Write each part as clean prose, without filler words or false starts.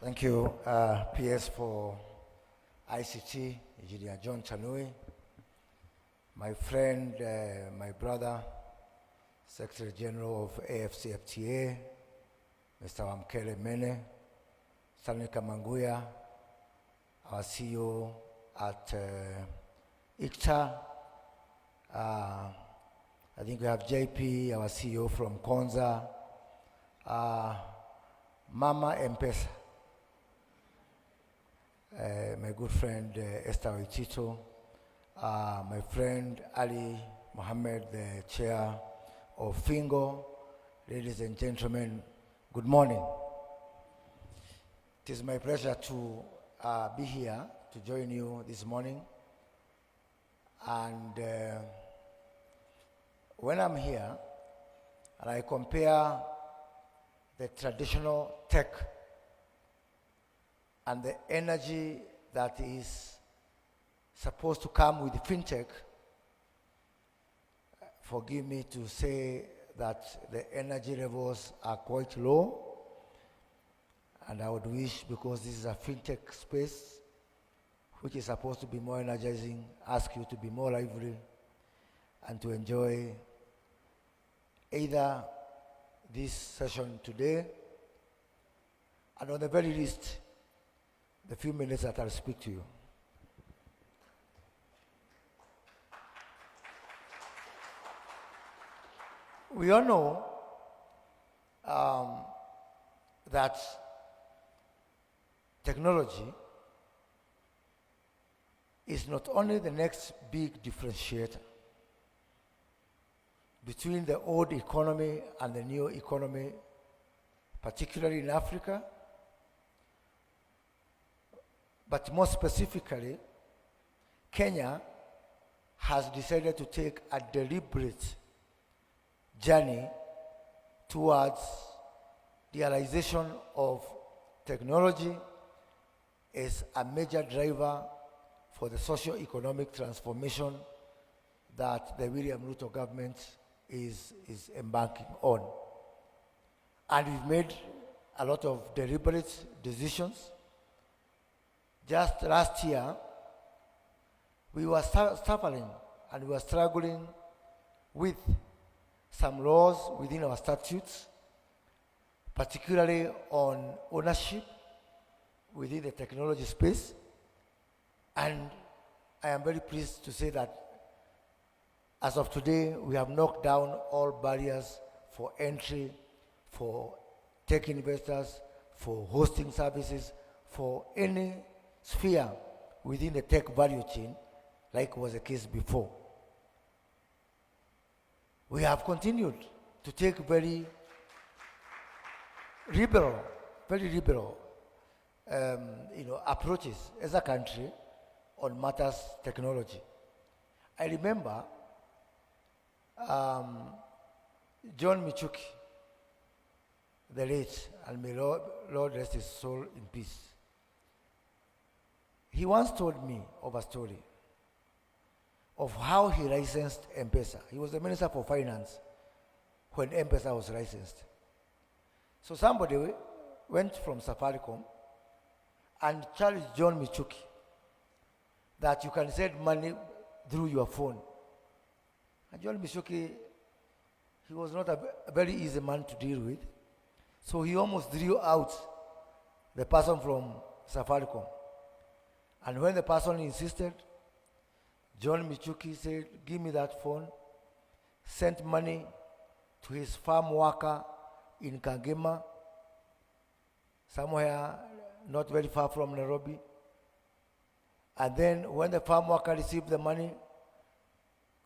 Thank you, PS for ICT, Engineer John Chanui, my friend, my brother, Secretary General of AFCFTA, Mr. Wamkele Mene, Stanley Kamanguya, our CEO at ICTA. I think we have JP, our CEO from Konza, Mama M-Pesa, my good friend Esther Oitito, my friend Ali Mohammed, the chair of Fingo. Ladies and gentlemen, good morning. It is my pleasure to be here to join you this morning. And when I'm here and I compare the traditional tech and the energy that is supposed to come with Fintech, forgive me to say that the energy levels are quite low, and I would wish, because this is a Fintech space, which is supposed to be more energizing, ask you to be more lively and to enjoy either this session today, and on the very least, the few minutes that I'll speak to you. We all know that technology is not only the next big differentiator between the old economy and the new economy, particularly in Africa, but more specifically, Kenya has decided to take a deliberate journey towards the realization of technology as a major driver for the socio-economic transformation that the William Ruto government is embarking on. And we've made a lot of deliberate decisions. Just last year, we were suffering and we were struggling with some laws within our statutes, particularly on ownership within the technology space. And I am very pleased to say that as of today, we have knocked down all barriers for entry, for tech investors, for hosting services, for any sphere within the tech value chain, like was the case before. We have continued to take very liberal approaches as a country on matters technology. I remember John Michuki, the late, and may Lord rest his soul in peace. He once told me of a story of how he licensed M-Pesa. He was the Minister for Finance when M-Pesa was licensed. So somebody went from Safaricom and challenged John Michuki that you can send money through your phone. And John Michuki, he was not a very easy man to deal with. So he almost drew out the person from Safaricom. And when the person insisted, John Michuki said, give me that phone, sent money to his farm worker in Kangema, somewhere not very far from Nairobi. And then when the farm worker received the money,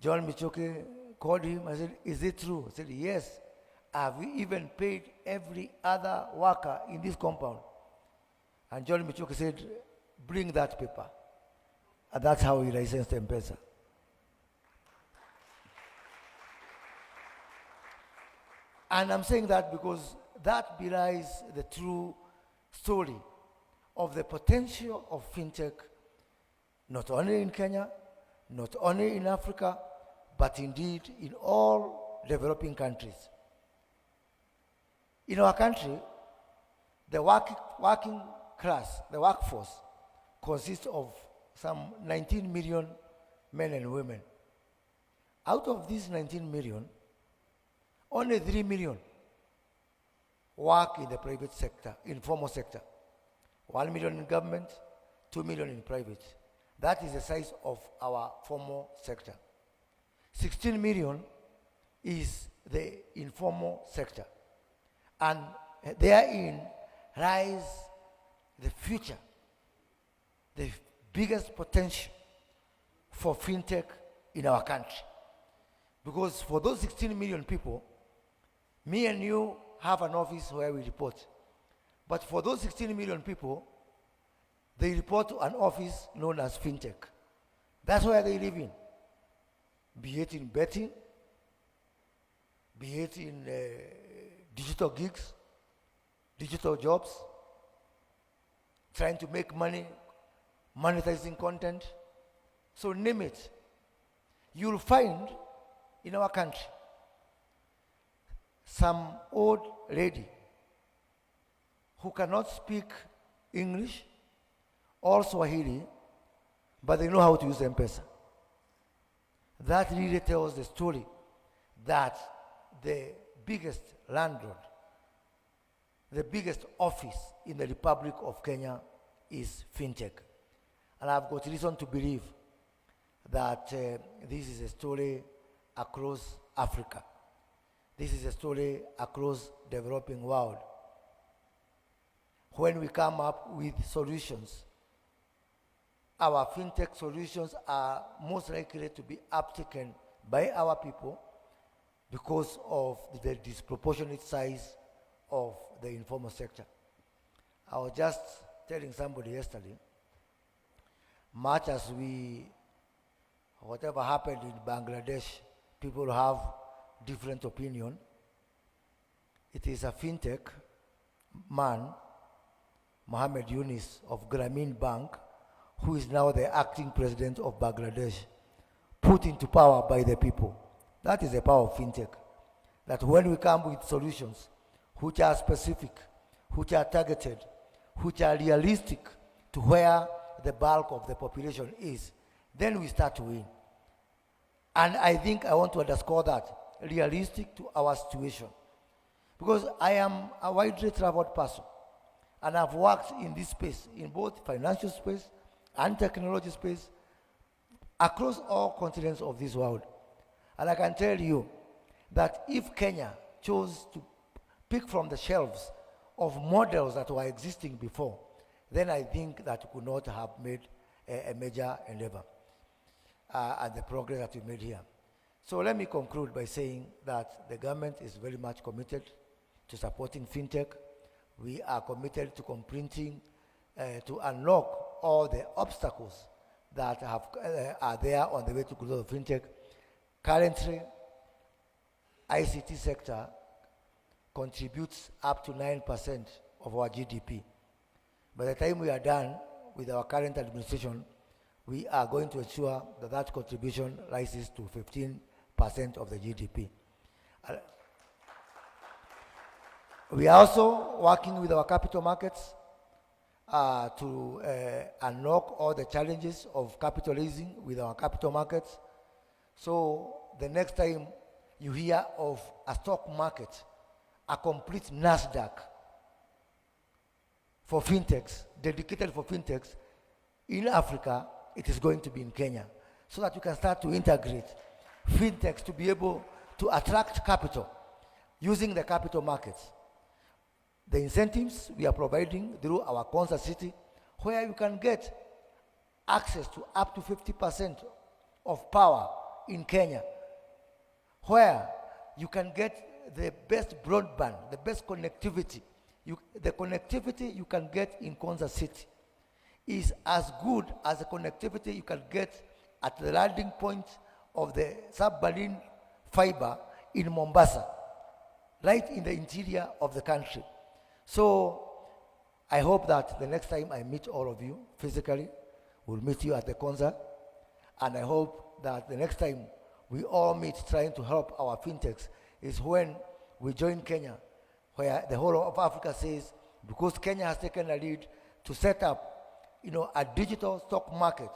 John Michuki called him and said, is it true? He said, yes. Have we even paid every other worker in this compound? And John Michuki said, bring that paper. And that's how he licensed M-Pesa. And I'm saying that because that belies the true story of the potential of Fintech, not only in Kenya, not only in Africa, but indeed in all developing countries. In our country, the working class, the workforce, consists of some 19 million men and women. Out of these 19 million, only 3 million work in the private sector, informal sector. 1 million in government, 2 million in private. That is the size of our formal sector. 16 million is the informal sector. And therein lies the future, the biggest potential for fintech in our country. Because for those 16 million people, me and you have an office where we report. But for those 16 million people, they report to an office known as Fintech. That's where they live in. Be it in betting, be it in digital gigs, digital jobs, trying to make money, monetizing content. So name it. You'll find in our country some old lady who cannot speak English or Swahili, but they know how to use M-Pesa. That really tells the story that the biggest landlord, the biggest office in the Republic of Kenya is Fintech. And I've got reason to believe that this is a story across Africa. This is a story across the developing world. When we come up with solutions, our fintech solutions are most likely to be uptaken by our people because of the disproportionate size of the informal sector. I was just telling somebody yesterday, much as whatever happened in Bangladesh, people have different opinion. It is a fintech man, Mohammed Yunus of Grameen Bank, who is now the acting president of Bangladesh, put into power by the people. That is the power of fintech. That when we come with solutions which are specific, which are targeted, which are realistic to where the bulk of the population is, then we start to win. And I think I want to underscore that, realistic to our situation. Because I am a widely traveled person, and I've worked in this space, in both financial space and technology space, across all continents of this world. And I can tell you that if Kenya chose to pick from the shelves of models that were existing before, then I think that we could not have made a major endeavor and the progress that we made here. So let me conclude by saying that the government is very much committed to supporting fintech. We are committed to comprinting, to unlock all the obstacles that are there on the way to growth of fintech. Currently, ICT sector contributes up to 9% of our GDP. By the time we are done with our current administration, we are going to ensure that that contribution rises to 15% of the GDP. We are also working with our capital markets to unlock all the challenges of capital raising with our capital markets. So the next time you hear of a stock market, a complete NASDAQ for fintechs, dedicated for fintechs in Africa, it is going to be in Kenya, so that you can start to integrate fintechs to be able to attract capital using the capital markets. The incentives we are providing through our Concert City, where you can get access to up to 50% of power in Kenya, where you can get the best broadband, the best connectivity. The connectivity you can get in Concert City is as good as the connectivity you can get at the landing point of the submarine fiber in Mombasa, right in the interior of the country. So I hope that the next time I meet all of you physically, we'll meet you at the concert. And I hope that the next time we all meet trying to help our fintechs is when we join Kenya, where the whole of Africa says, because Kenya has taken a lead to set up, a digital stock market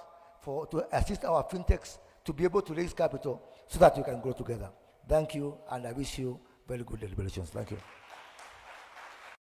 to assist our fintechs to be able to raise capital so that we can grow together. Thank you, and I wish you very good deliberations. Thank you.